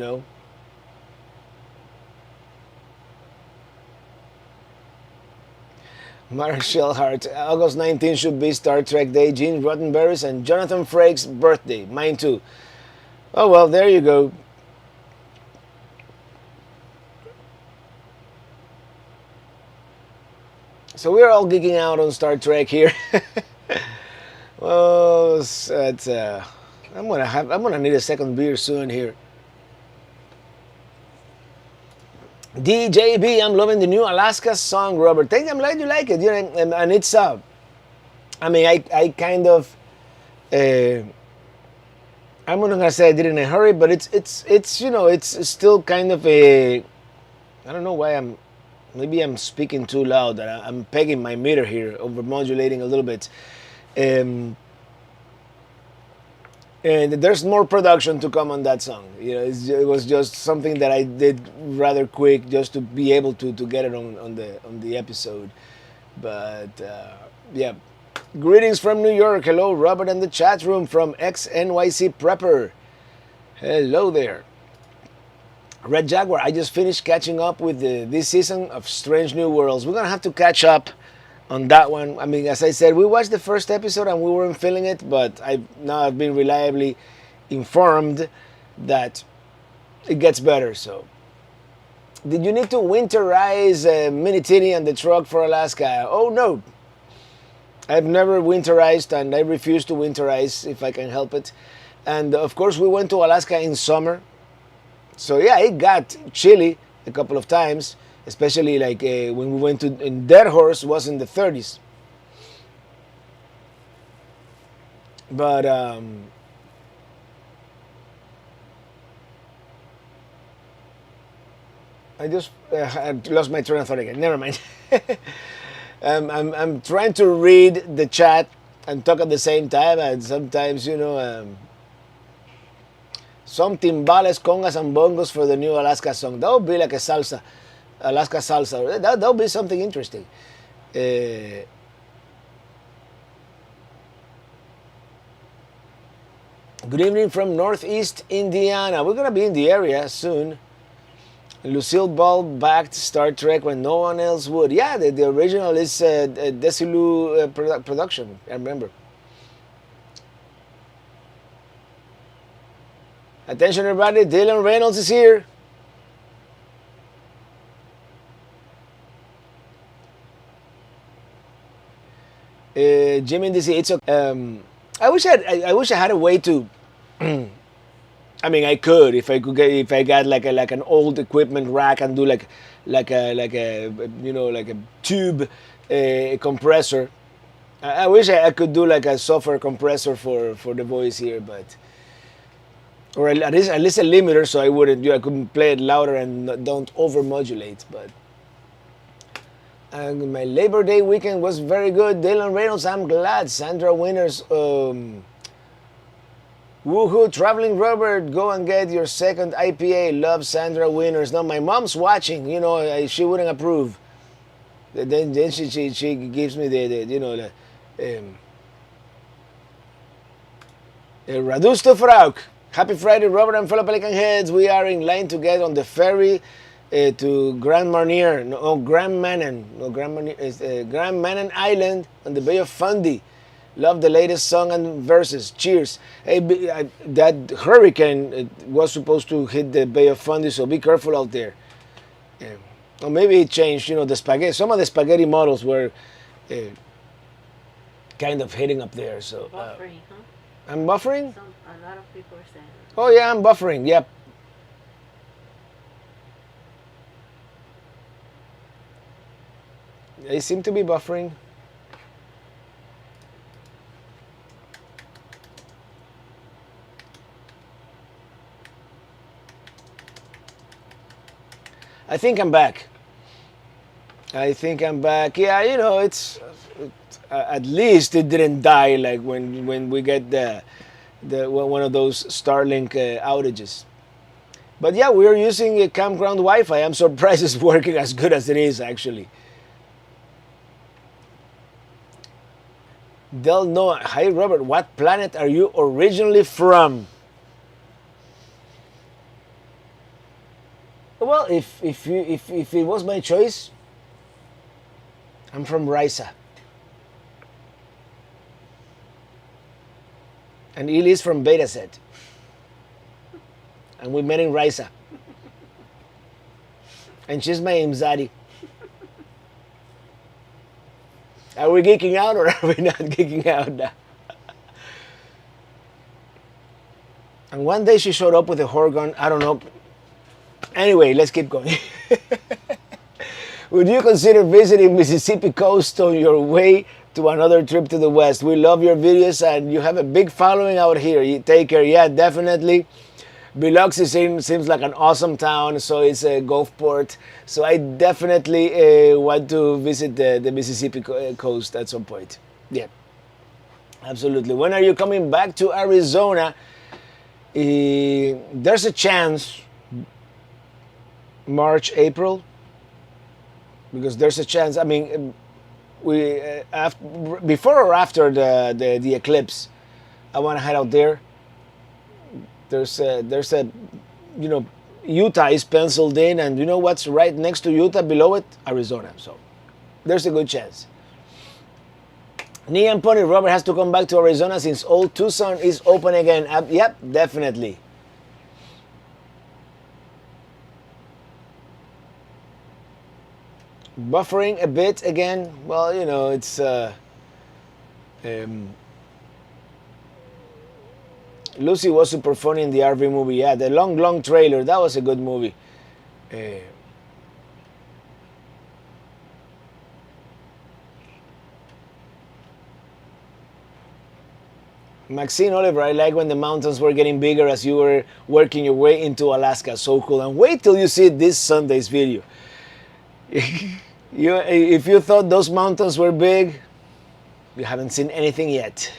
Marshall Hart, August 19th should be Star Trek Day, Gene Roddenberry's and Jonathan Frakes' birthday. Mine too. Oh well, there you go. So we're all geeking out on Star Trek here. Well, I'm gonna need a second beer soon here. DJB, I'm loving the new Alaska song, Robert. Thank you, I'm glad you like it. You know, and it's I mean, I kind of, I'm not gonna say I did it in a hurry, but it's you know, it's still kind of a, I don't know why maybe I'm speaking too loud. That I'm pegging my meter here, over modulating a little bit. And there's more production to come on that song. You know, it was just something that I did rather quick, just to be able to get it on the episode. But yeah, greetings from New York. Hello, Robert, and the chat room from XNYC Prepper. Hello there. Red Jaguar, I just finished catching up with this season of Strange New Worlds. We're gonna have to catch up on that one. I mean, as I said, we watched the first episode and we weren't feeling it, but I've been reliably informed that it gets better. So, did you need to winterize Mini Tini and the truck for Alaska? Oh no, I've never winterized, and I refuse to winterize if I can help it. And of course, we went to Alaska in summer, so yeah, it got chilly a couple of times. Especially like when we went to in Dead Horse, was in the 30s. But I just had lost my train of thought again. Never mind. I'm trying to read the chat and talk at the same time, and sometimes, you know, some timbales, congas, and bongos for the new Alaska song. That would be like a salsa. Alaska salsa. That'll be something interesting. Good evening from Northeast Indiana. We're gonna be in the area soon. Lucille Ball backed Star Trek when no one else would. Yeah, the original is Desilu production. I remember. Attention, everybody! Dylan Reynolds is here. Jimmy in DC, it's okay. I wish I had a way to. I mean, I could if I got like an old equipment rack and do like a you know, like a tube compressor. I wish I could do like a software compressor for the voice here, but or at least a limiter, so I wouldn't, I couldn't play it louder and don't overmodulate, but. And my Labor Day weekend was very good. Dylan Reynolds, I'm glad. Sandra Winners, woohoo, Traveling Robert, go and get your second IPA. Love Sandra Winners. Now my mom's watching, you know, she wouldn't approve. Then she gives me the you know, the Radusto Frauk. Happy Friday, Robert and fellow Pelican Heads. We are in line to get on the ferry to Grand Marnier, Grand Manan, Grand Manan Island on the Bay of Fundy. Love the latest song and verses. Cheers. Hey, that hurricane was supposed to hit the Bay of Fundy, so be careful out there. Or maybe it changed. You know, the spaghetti. Some of the spaghetti models were kind of hitting up there. So Buffering, huh? I'm buffering. A lot of people are saying. Oh yeah, I'm buffering. Yep. I seem to be buffering. I think I'm back. Yeah, you know, it's at least it didn't die like when we get the one of those Starlink outages. But yeah, we're using a campground Wi-Fi. I'm surprised it's working as good as it is, actually. Del Noah, hi Robert, what planet are you originally from? Well, if it was my choice, I'm from Risa. And Ely's from Betaset. And we met in Risa. And she's my Imzadi. Are we geeking out or are we not geeking out now? And one day she showed up with a horror gun. I don't know. Anyway, let's keep going. Would you consider visiting Mississippi coast on your way to another trip to the West? We love your videos and you have a big following out here. You take care. Yeah, definitely. Biloxi seems like an awesome town, so it's a Gulf port. So I definitely want to visit the Mississippi coast at some point. Yeah, absolutely. When are you coming back to Arizona? There's a chance March, April, because there's a chance. I mean, we before or after the eclipse, I want to head out there. There's a, you know, Utah is penciled in, and you know what's right next to Utah, below it, Arizona. So there's a good chance. Neon Pony Robert has to come back to Arizona since old Tucson is open again. Yep, definitely. Buffering a bit again. Well, you know, it's Lucy was super funny in the RV movie. Yeah, the long trailer. That was a good movie. Maxine Oliver, I like when the mountains were getting bigger as you were working your way into Alaska. So cool. And wait till you see this Sunday's video. If you thought those mountains were big, you haven't seen anything yet.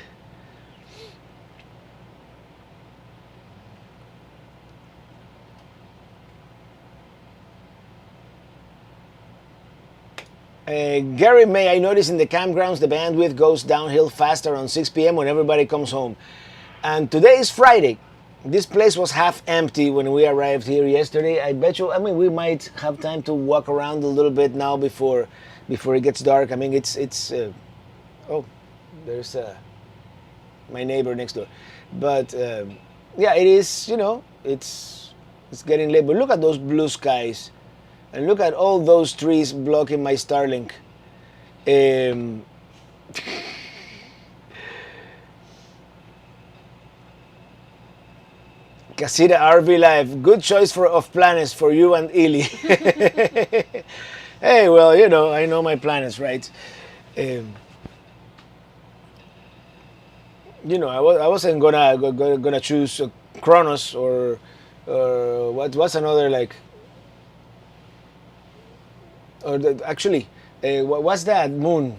Gary May, I noticed in the campgrounds the bandwidth goes downhill faster around 6 p.m. when everybody comes home. And today is Friday. This place was half empty when we arrived here yesterday. I bet you, I mean, we might have time to walk around a little bit now before it gets dark. I mean, oh, there's my neighbor next door. But yeah, it is, you know, it's getting late. But look at those blue skies. And look at all those trees blocking my Starlink. Casita RV Life, good choice of planets for you and Ili. Hey, well, you know, I know my planets, right? You know, I wasn't gonna choose Kronos or what's another like. Or actually, what's that moon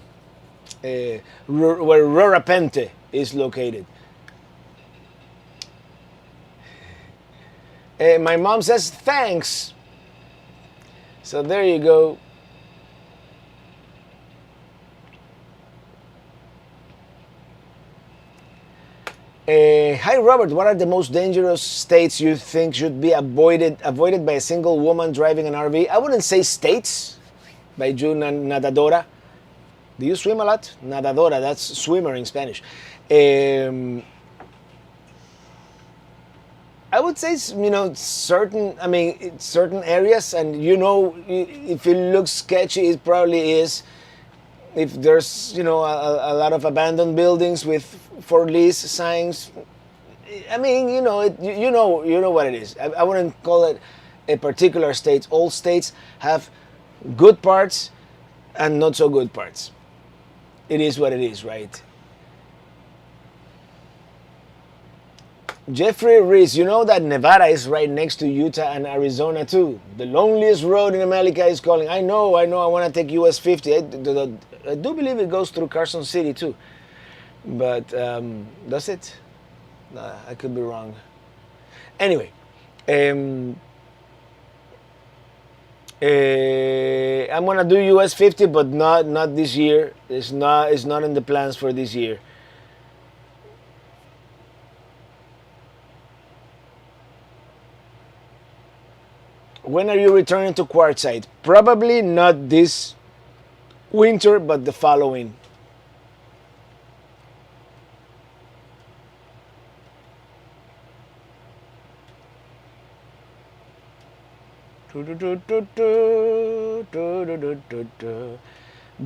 where Rora Pente is located? My mom says thanks. So there you go. Hi Robert, what are the most dangerous states you think should be avoided by a single woman driving an RV? I wouldn't say states. By June Nadadora. Do you swim a lot? Nadadora, that's swimmer in Spanish. I would say, you know, certain areas, and you know, if it looks sketchy, it probably is. If there's, you know, a lot of abandoned buildings with for lease signs, I mean, you know, you know what it is. I wouldn't call it a particular state. All states have good parts and not so good parts. It is what it is, right? Jeffrey Reese, you know that Nevada is right next to Utah and Arizona too. The loneliest road in America is calling. I know, I want to take US 50. I do believe it goes through Carson City too. But does it? I could be wrong. Anyway, I'm gonna do US 50, but not this year. It's not in the plans for this year. When are you returning to Quartzsite? Probably not this winter, but the following.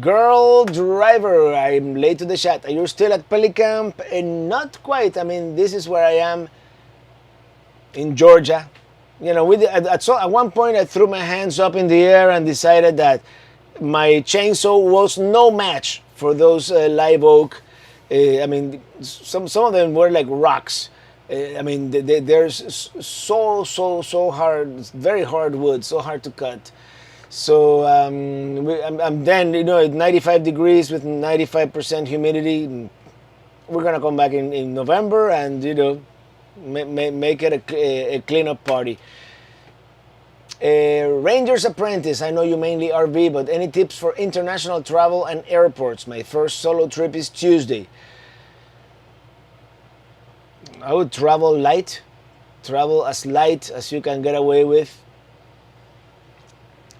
Girl driver, I'm late to the chat. Are you still at Pelicamp? And not quite. I mean, this is where I am in Georgia. at one point I threw my hands up in the air and decided that my chainsaw was no match for those live oak. I mean, some of them were like rocks. I mean, they're so hard, very hard wood, so hard to cut. So I'm then, at 95 degrees with 95% humidity. We're gonna come back in November and make it a cleanup party. Ranger's Apprentice. I know you mainly RV, but any tips for international travel and airports? My first solo trip is Tuesday. I would travel light, travel as light as you can get away with,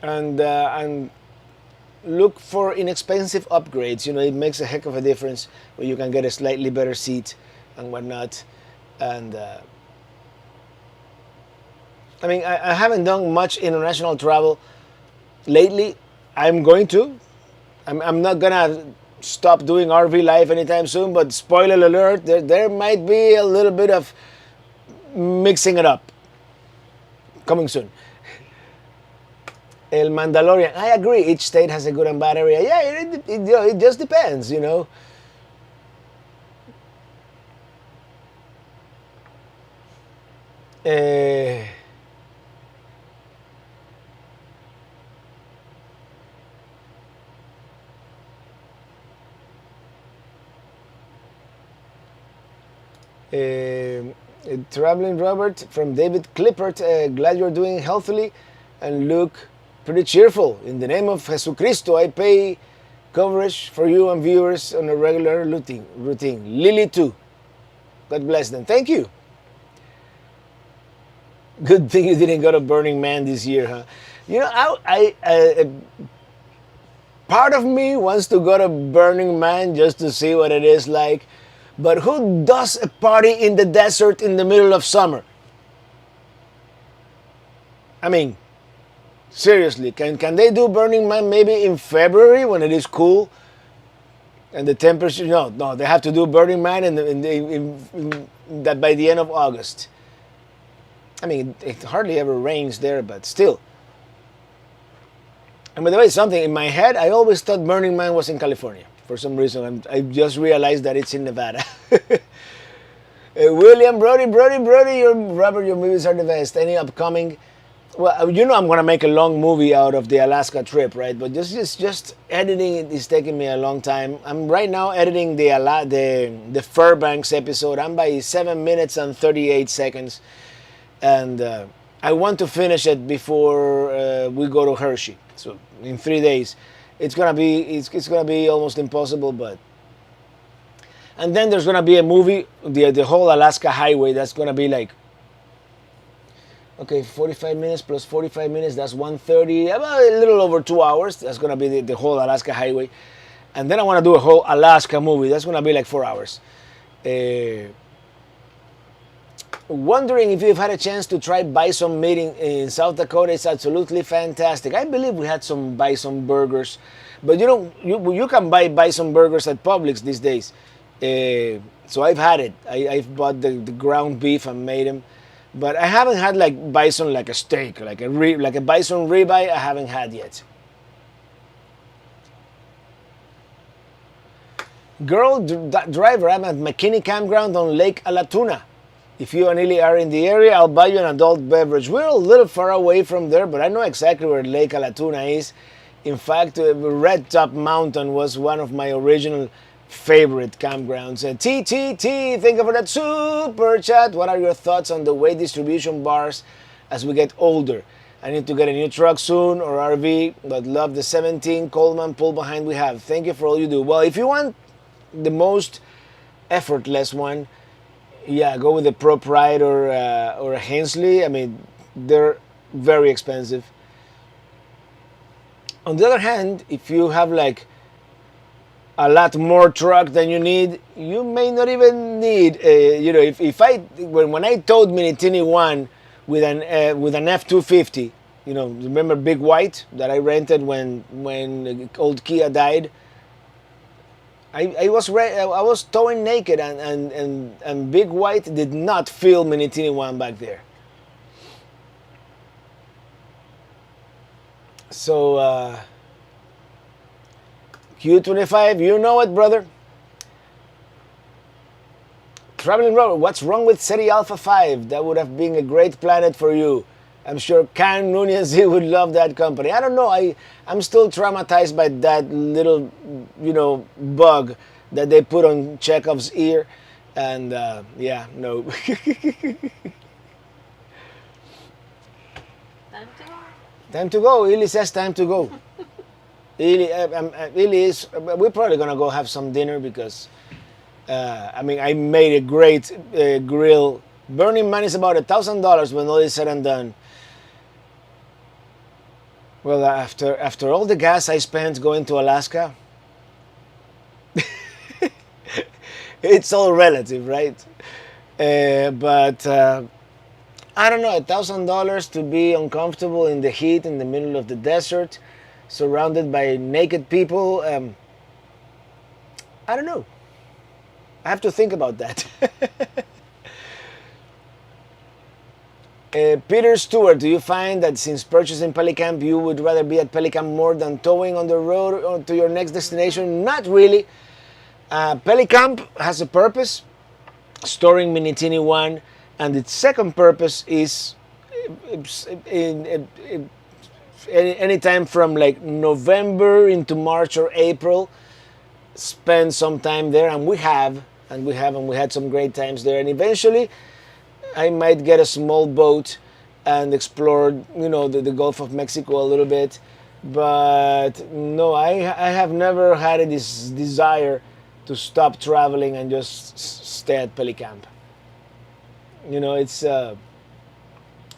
and look for inexpensive upgrades. It makes a heck of a difference when you can get a slightly better seat and whatnot. And I mean, I haven't done much international travel lately. I'm going to. I'm not gonna stop doing RV life anytime soon. But spoiler alert, there might be a little bit of mixing it up coming soon. El Mandalorian. I agree. Each state has a good and bad area. Yeah, it just depends. Traveling Robert from David Clippert. Glad you're doing healthily and look pretty cheerful. In the name of Jesucristo, I pay coverage for you and viewers on a regular routine. Lily too. God bless them. Thank you. Good thing you didn't go to Burning Man this year, huh? I part of me wants to go to Burning Man just to see what it is like. But who does a party in the desert in the middle of summer? I mean, seriously, can they do Burning Man maybe in February when it is cool and the temperature? No, they have to do Burning Man in that by the end of August. I mean, it hardly ever rains there, but still. And by the way, something in my head, I always thought Burning Man was in California. For some reason, I just realized that it's in Nevada. William, Brody, Robert, your movies are the best. Any upcoming? Well, I'm going to make a long movie out of the Alaska trip, right? But just editing it is taking me a long time. I'm right now editing the Fairbanks episode. I'm by 7 minutes and 38 seconds. And I want to finish it before we go to Hershey. So in 3 days. It's gonna be almost impossible, but. And then there's gonna be a movie, the whole Alaska Highway. That's gonna be like, okay, 45 minutes plus 45 minutes. That's 130, about a little over 2 hours. That's gonna be the whole Alaska Highway, and then I want to do a whole Alaska movie. That's gonna be like 4 hours. Wondering if you've had a chance to try bison meat in South Dakota. It's absolutely fantastic. I believe we had some bison burgers, but you can buy bison burgers at Publix these days. So I've had it. I've bought the ground beef and made them, but I haven't had like bison like a steak, like a bison ribeye. I haven't had yet. Girl driver, I'm at McKinney Campground on Lake Alatuna. If you and Illy are in the area, I'll buy you an adult beverage. We're a little far away from there, but I know exactly where Lake Alatuna is. In fact, Red Top Mountain was one of my original favorite campgrounds. TTT, thank you for that super chat. What are your thoughts on the weight distribution bars as we get older? I need to get a new truck soon or RV, but love the 17 Coleman pull behind we have. Thank you for all you do. Well, if you want the most effortless one, yeah, go with the Pro Pride or a Hensley. I mean, they're very expensive. On the other hand, if you have like a lot more truck than you need, you may not even need. When I towed Minitini 1 with an F250, remember Big White that I rented when old Kia died. I was towing naked, and Big White did not feel Minitini 1 back there. So, Q25, you know it, brother. Traveling Robert, what's wrong with Ceti Alpha 5? That would have been a great planet for you. I'm sure Karen Nunez, he would love that company. I don't know. I'm still traumatized by that little, bug that they put on Chekhov's ear. And yeah, no. Time to go. Time to go. Ili says time to go. Ili is, we're probably going to go have some dinner because, I made a great grill. Burning Man is about $1,000 when all is said and done. Well, after all the gas I spent going to Alaska, it's all relative, right? But I don't know, $1,000 to be uncomfortable in the heat in the middle of the desert, surrounded by naked people. I don't know. I have to think about that. Peter Stewart, do you find that since purchasing Pelicamp, you would rather be at Pelicamp more than towing on the road to your next destination? Not really. Pelicamp has a purpose, storing Mini Tini 1, and its second purpose is anytime from like November into March or April, spend some time there, and we had some great times there, and eventually I might get a small boat and explore, the Gulf of Mexico a little bit. But no, I have never had this desire to stop traveling and just stay at Pelicamp. It's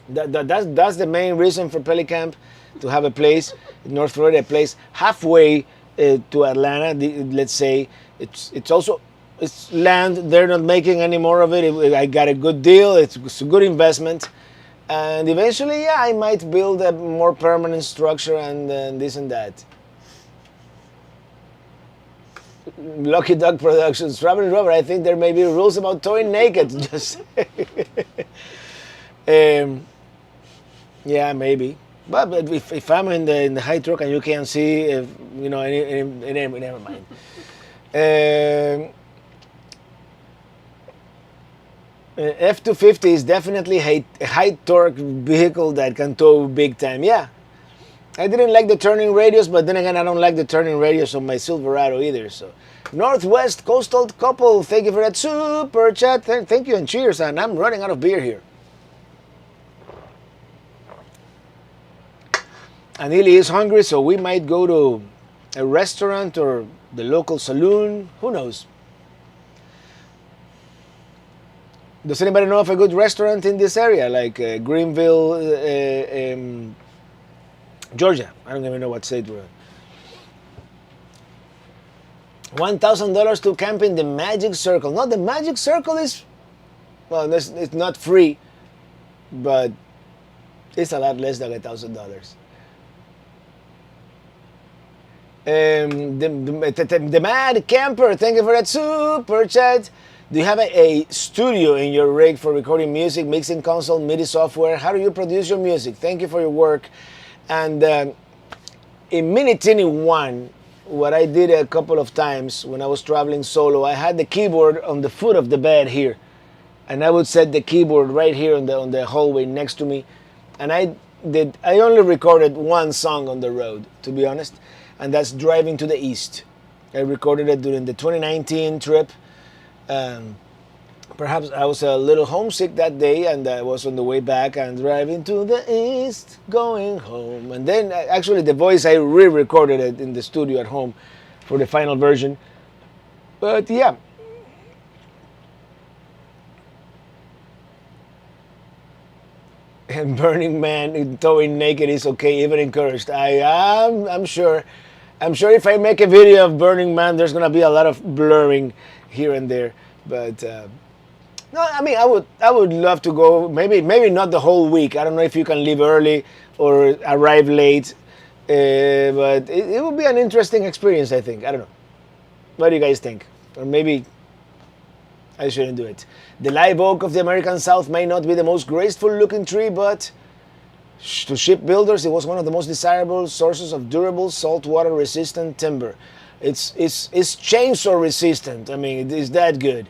that's the main reason for Pelicamp, to have a place in North Florida, a place halfway to Atlanta. Let's say it's land. They're not making any more of it. I got a good deal. It's a good investment, and eventually, yeah, I might build a more permanent structure and this and that. Lucky Duck Productions, Traveling Robert. I think there may be rules about towing naked. Just yeah, maybe. But if I'm in the high truck and you can't see, never mind. F-250 is definitely a high torque vehicle that can tow big time. Yeah. I didn't like the turning radius, but then again, I don't like the turning radius of my Silverado either. So, Northwest Coastal Couple, thank you for that super chat. Thank you and cheers. And I'm running out of beer here. And Ili is hungry, so we might go to a restaurant or the local saloon. Who knows? Does anybody know of a good restaurant in this area, like Greenville, Georgia? I don't even know what state we're in. $1,000 to camp in the Magic Circle. No, the Magic Circle is, well, it's not free, but it's a lot less than $1,000. The Mad Camper, thank you for that super chat. Do you have a studio in your rig for recording music, mixing console, MIDI software? How do you produce your music? Thank you for your work. And in Mini Tini 1, what I did a couple of times when I was traveling solo, I had the keyboard on the foot of the bed here. And I would set the keyboard right here on the hallway next to me. And I only recorded one song on the road, to be honest. And that's Driving to the East. I recorded it during the 2019 trip. Perhaps I was a little homesick that day, and I was on the way back and driving to the east, going home. And then, actually, the voice, I re-recorded it in the studio at home for the final version. But yeah. And Burning Man towing naked is okay, even encouraged. I'm sure. I'm sure if I make a video of Burning Man, there's gonna be a lot of blurring here and there. But no, I mean, I would love to go. Maybe not the whole week. I don't know if you can leave early or arrive late, but it would be an interesting experience, I think. I don't know. What do you guys think? Or maybe I shouldn't do it. The live oak of the American South may not be the most graceful looking tree, but To shipbuilders, it was one of the most desirable sources of durable, saltwater resistant timber. It's chainsaw resistant. I mean, it's that good.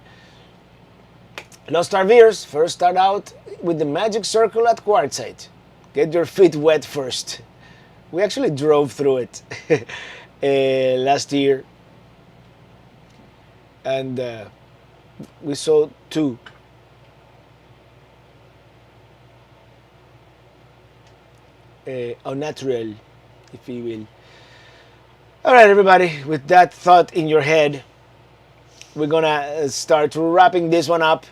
Lost RVers, first start out with the magic circle at Quartzsite. Get your feet wet first. We actually drove through it last year, and we saw two. Au naturel, if you will. All right, everybody, with that thought in your head, we're gonna start wrapping this one up.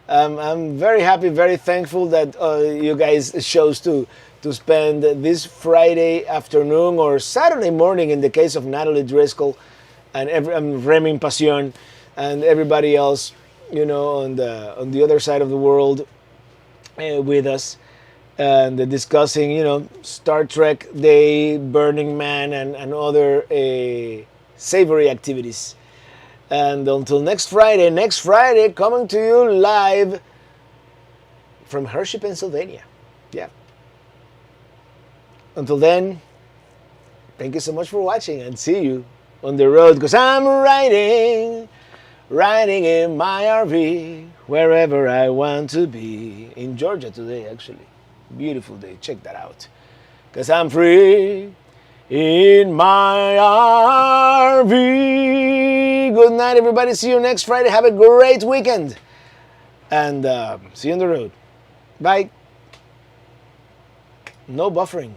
I'm very happy, very thankful that you guys chose to spend this Friday afternoon or Saturday morning, in the case of Natalie Driscoll and Remy Passion and everybody else, you know, on the other side of the world with us, and discussing, you know, Star Trek Day, Burning Man, and other savory activities. And until next Friday, coming to you live from Hershey, Pennsylvania. Yeah. Until then, thank you so much for watching, and see you on the road, because I'm riding in my RV wherever I want to be. In Georgia today, actually. Beautiful day. Check that out. Because I'm free in my RV. Good night, everybody. See you next Friday. Have a great weekend. And see you on the road. Bye. No buffering.